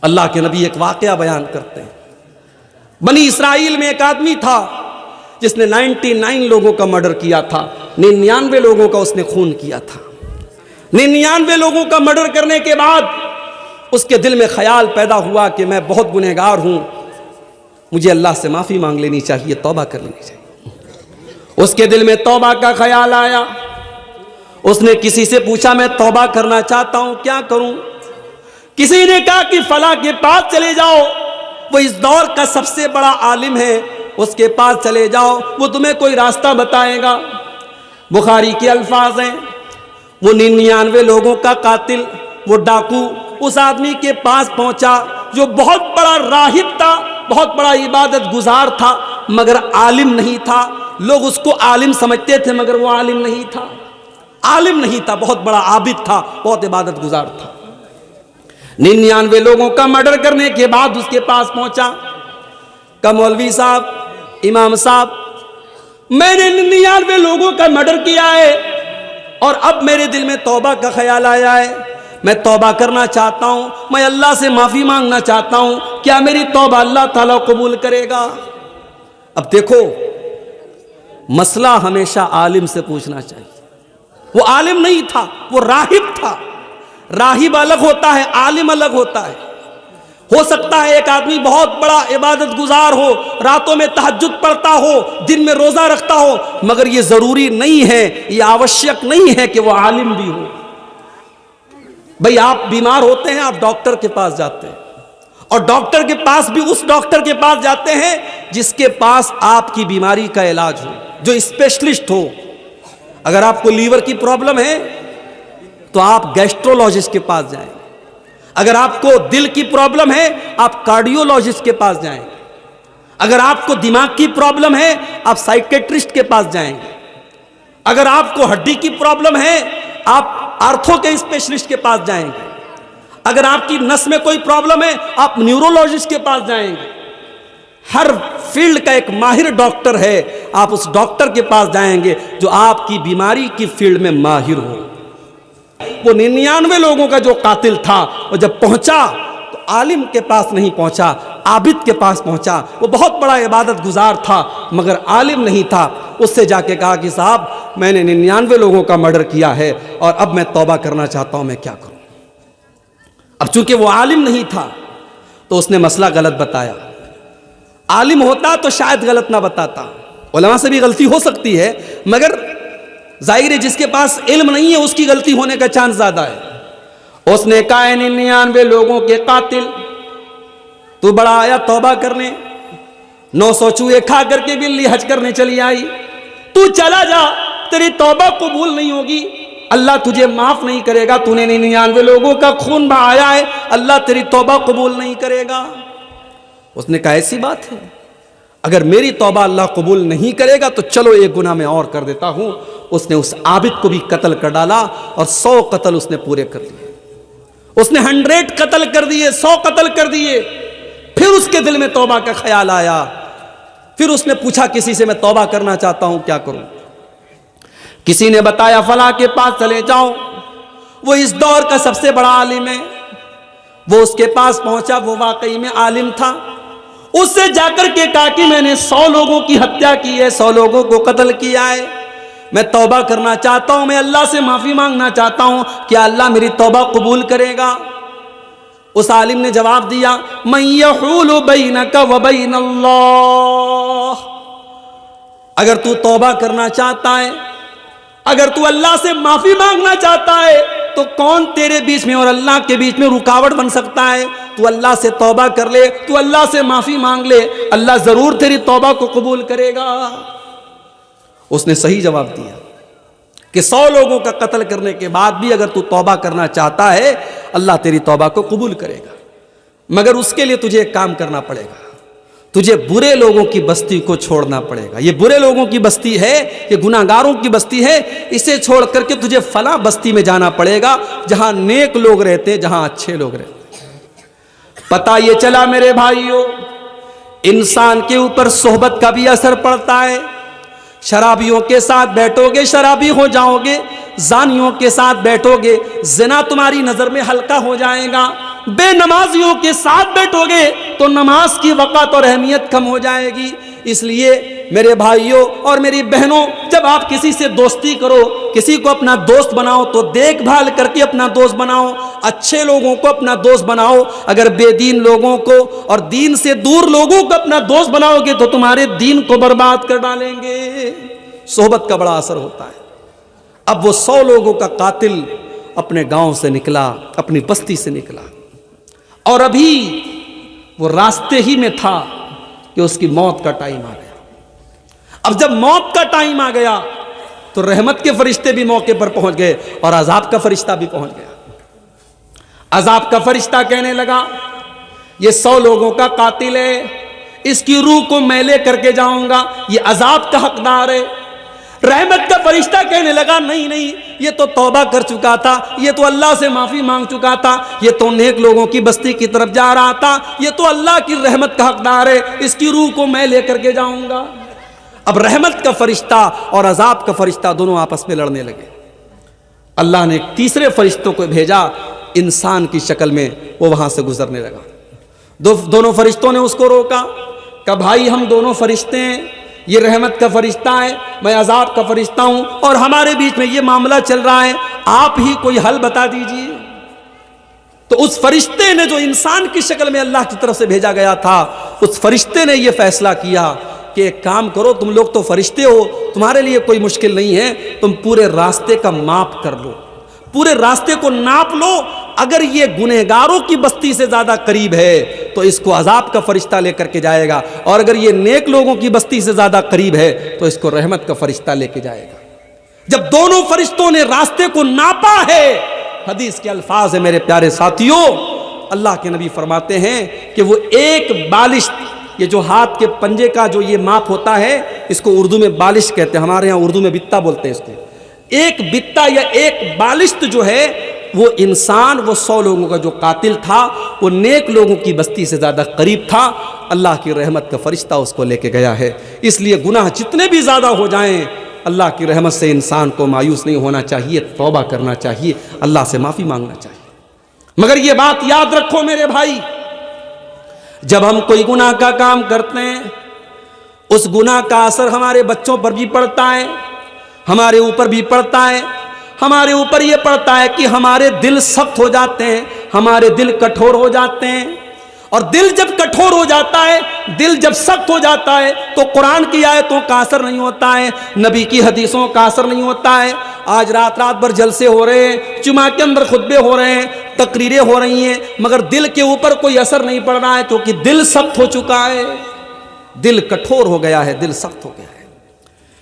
अल्लाह के नबी एक वाकया बयान करते हैं, बनी इसराइल में एक आदमी था जिसने 99 लोगों का मर्डर किया था, 99 लोगों का उसने खून किया था। 99 लोगों का मर्डर करने के बाद उसके दिल में ख्याल पैदा हुआ कि मैं बहुत गुनहगार हूं, मुझे अल्लाह से माफ़ी मांग लेनी चाहिए, तौबा कर लेनी चाहिए। उसके दिल में तौबा का ख्याल आया। उसने किसी से पूछा, मैं तौबा करना चाहता हूं, क्या करूं? किसी ने कहा कि फला के पास चले जाओ, वो इस दौर का सबसे बड़ा आलिम है, उसके पास चले जाओ, वो तुम्हें कोई रास्ता बताएगा। बुखारी के अल्फाज हैं, वो 99 लोगों का कातिल, वो डाकू उस आदमी के पास पहुंचा जो बहुत बड़ा राहिब था, बहुत बड़ा इबादत गुजार था, मगर आलिम नहीं था। लोग उसको आलिम समझते थे मगर वो आलिम नहीं था, आलिम नहीं था, बहुत बड़ा आबिद था, बहुत इबादत गुजार था। 99 लोगों का मर्डर करने के बाद उसके पास पहुंचा, का मौलवी साहब, इमाम साहब, मैंने 99 लोगों का मर्डर किया है और अब मेरे दिल में तौबा का ख्याल आया है, मैं तौबा करना चाहता हूं, मैं अल्लाह से माफी मांगना चाहता हूं, क्या मेरी तौबा अल्लाह ताला कबूल करेगा? अब देखो, मसला हमेशा आलिम से पूछना चाहिए। वो आलिम नहीं था, वो राहिब था। राहिब अलग होता है, आलिम अलग होता है। हो सकता है एक आदमी बहुत बड़ा इबादत गुजार हो, रातों में तहज्जुद पढ़ता हो, दिन में रोजा रखता हो, मगर ये जरूरी नहीं है, ये आवश्यक नहीं है कि वो आलिम भी हो। भाई आप बीमार होते हैं, आप डॉक्टर के पास जाते हैं और डॉक्टर के पास भी उस डॉक्टर के पास जाते हैं जिसके पास आपकी बीमारी का इलाज हो, जो स्पेशलिस्ट हो। अगर आपको लीवर की प्रॉब्लम है तो आप गैस्ट्रोलॉजिस्ट के पास जाएं। अगर आपको दिल की प्रॉब्लम है आप कार्डियोलॉजिस्ट के पास जाएंगे। अगर आपको दिमाग की प्रॉब्लम है आप साइकेट्रिस्ट के पास जाएंगे। अगर आपको हड्डी की प्रॉब्लम है आप आर्थो के स्पेशलिस्ट के पास जाएंगे। अगर आपकी नस में कोई प्रॉब्लम है आप न्यूरोलॉजिस्ट के पास जाएंगे। हर फील्ड का एक माहिर डॉक्टर है, आप उस डॉक्टर के पास जाएंगे जो आपकी बीमारी की फील्ड में माहिर हो। वो 99 लोगों का जो कातिल था, वो जब पहुंचा तो आलिम के पास नहीं पहुंचा, आबिद के पास पहुंचा। वो बहुत बड़ा इबादत गुजार था मगर आलिम नहीं था। उससे जाके कहा कि साहब मैंने 99 लोगों का मर्डर किया है और अब मैं तौबा करना चाहता हूं, मैं क्या करूं? अब चूंकि वो आलिम नहीं था तो उसने मसला गलत बताया। आलिम होता तो शायद गलत ना बताता, उलमा से भी गलती हो सकती है, मगर जाहिर है जिसके पास इल्म नहीं है उसकी गलती होने का चांस ज्यादा है। उसने कहा 99 लोगों के कातिल, तू बड़ा आया तौबा करने, 900 चूहे खा करके बिल्ली हज करने चली आई, तू चला जा, तेरी तौबा कबूल नहीं होगी, अल्लाह तुझे माफ नहीं करेगा। तूने 99 लोगों का खून बहाया है, अल्लाह तेरी तौबा कबूल नहीं करेगा। उसने कहा ऐसी बात है, अगर मेरी तौबा अल्लाह कबूल नहीं करेगा तो चलो एक गुनाह मैं और कर देता हूं। उसने उस आबिद को भी कत्ल कर डाला और 100 कत्ल उसने पूरे कर दिए। उसने 100 कत्ल कर दिए, 100 कत्ल कर दिए। फिर उसके दिल में तौबा का ख्याल आया। फिर उसने पूछा किसी से, मैं तौबा करना चाहता हूं, क्या करूं? किसी ने बताया फला के पास चले जाओ, वो इस दौर का सबसे बड़ा आलिम है। वो उसके पास पहुंचा, वो वाकई में आलिम था। उससे जाकर के कहा कि मैंने 100 लोगों की हत्या की है, 100 लोगों को कत्ल किया है, मैं तौबा करना चाहता हूं, मैं अल्लाह से माफी मांगना चाहता हूं, क्या अल्लाह मेरी तौबा कबूल करेगा? उस आलिम ने जवाब दिया, मन यहूलु बैनका व बैन अल्लाह, अगर तू तौबा करना चाहता है, अगर तू अल्लाह से माफी मांगना चाहता है तो कौन तेरे बीच में और अल्लाह के बीच में रुकावट बन सकता है? तू अल्लाह से तौबा कर ले, तू अल्लाह से माफी मांग ले, अल्लाह जरूर तेरी तौबा को कबूल करेगा। उसने सही जवाब दिया कि 100 लोगों का कत्ल करने के बाद भी अगर तू तौबा करना चाहता है अल्लाह तेरी तौबा को कबूल करेगा, मगर उसके लिए तुझे एक काम करना पड़ेगा, तुझे बुरे लोगों की बस्ती को छोड़ना पड़ेगा। ये बुरे लोगों की बस्ती है, ये गुनाहगारों की बस्ती है, इसे छोड़ करके तुझे फला बस्ती में जाना पड़ेगा जहां नेक लोग रहते, जहां अच्छे लोग रहते। पता ये चला मेरे भाइयों, इंसान के ऊपर सोहबत का भी असर पड़ता है। शराबियों के साथ बैठोगे शराबी हो जाओगे, जानियों के साथ बैठोगे जिना तुम्हारी नजर में हल्का हो जाएगा। बेनमाजियों के साथ बैठोगे तो नमाज की वक़्त और अहमियत कम हो जाएगी। इसलिए मेरे भाइयों और मेरी बहनों, जब आप किसी से दोस्ती करो, किसी को अपना दोस्त बनाओ तो देखभाल करके अपना दोस्त बनाओ, अच्छे लोगों को अपना दोस्त बनाओ। अगर बेदीन लोगों को और दीन से दूर लोगों को अपना दोस्त बनाओगे तो तुम्हारे दीन को बर्बाद कर डालेंगे। सोहबत का बड़ा असर होता है। अब वो 100 लोगों का कातिल अपने गांव से निकला, अपनी बस्ती से निकला, और अभी वो रास्ते ही में था कि उसकी मौत का टाइम आ गया। अब जब मौत का टाइम आ गया तो रहमत के फरिश्ते भी मौके पर पहुंच गए और अजाब का फरिश्ता भी पहुंच गया। अजाब का फरिश्ता कहने लगा, ये 100 लोगों का कातिल है, इसकी रूह को मैं ले करके जाऊंगा, ये अजाब का हकदार है। रहमत का फरिश्ता कहने लगा, नहीं नहीं, ये तो तौबा कर चुका था, ये तो अल्लाह से माफी मांग चुका था, ये तो नेक लोगों की बस्ती की तरफ जा रहा था, ये तो अल्लाह की रहमत का हकदार है, इसकी रूह को मैं लेकर के जाऊंगा। अब रहमत का फरिश्ता और अजाब का फरिश्ता दोनों आपस में लड़ने लगे। अल्लाह ने एक तीसरे फरिश्तों को भेजा, इंसान की शक्ल में, वो वहां से गुजरने लगा। दोनों फरिश्तों ने उसको रोका, कहा भाई हम दोनों फरिश्ते हैं, ये रहमत का फरिश्ता है, मैं अजाब का फरिश्ता हूं, और हमारे बीच में ये मामला चल रहा है, आप ही कोई हल बता दीजिए। तो उस फरिश्ते ने, जो इंसान की शक्ल में अल्लाह की तरफ से भेजा गया था, उस फरिश्ते ने यह फैसला किया कि एक काम करो, तुम लोग तो फरिश्ते हो, तुम्हारे लिए कोई मुश्किल नहीं है, तुम पूरे रास्ते का माप कर लो, पूरे रास्ते को नाप लो। अगर ये गुनहगारों की बस्ती से ज्यादा करीब है तो इसको अजाब का फरिश्ता लेकर के जाएगा, और अगर ये नेक लोगों की बस्ती से ज्यादा करीब है तो इसको रहमत का फरिश्ता लेके जाएगा। जब दोनों फरिश्तों ने रास्ते को नापा है, हदीस के अल्फाज है मेरे प्यारे साथियों, अल्लाह के नबी फरमाते हैं कि वो एक बालिश, ये जो हाथ के पंजे का जो ये माप होता है, इसको उर्दू में बालिश कहते हैं, हमारे यहाँ उर्दू में बित्ता बोलते हैं इसको। एक बित्ता या एक बालिश्त जो है, वो इंसान, वो 100 लोगों का जो कातिल था, वो नेक लोगों की बस्ती से ज़्यादा करीब था। अल्लाह की रहमत का फरिश्ता उसको लेके गया है। इसलिए गुनाह जितने भी ज़्यादा हो जाएं, अल्लाह की रहमत से इंसान को मायूस नहीं होना चाहिए, तौबा करना चाहिए, अल्लाह से माफ़ी मांगना चाहिए। मगर ये बात याद रखो मेरे भाई, जब हम कोई गुनाह का काम करते हैं, उस गुनाह का असर हमारे बच्चों पर भी पड़ता है, हमारे ऊपर भी पड़ता है। हमारे ऊपर यह पड़ता है कि हमारे दिल सख्त हो जाते हैं, हमारे दिल कठोर हो जाते हैं। और दिल जब कठोर हो जाता है, दिल जब सख्त हो जाता है, तो कुरान की आयतों का असर नहीं होता है, नबी की हदीसों का असर नहीं होता है। आज रात रात भर जलसे हो रहे हैं, जुमा के अंदर खुतबे हो रहे हैं, तकरीरें हो रही हैं, मगर दिल के ऊपर कोई असर नहीं पड़ रहा है, क्योंकि दिल सख्त हो चुका है, दिल कठोर हो गया है, दिल सख्त हो गया है।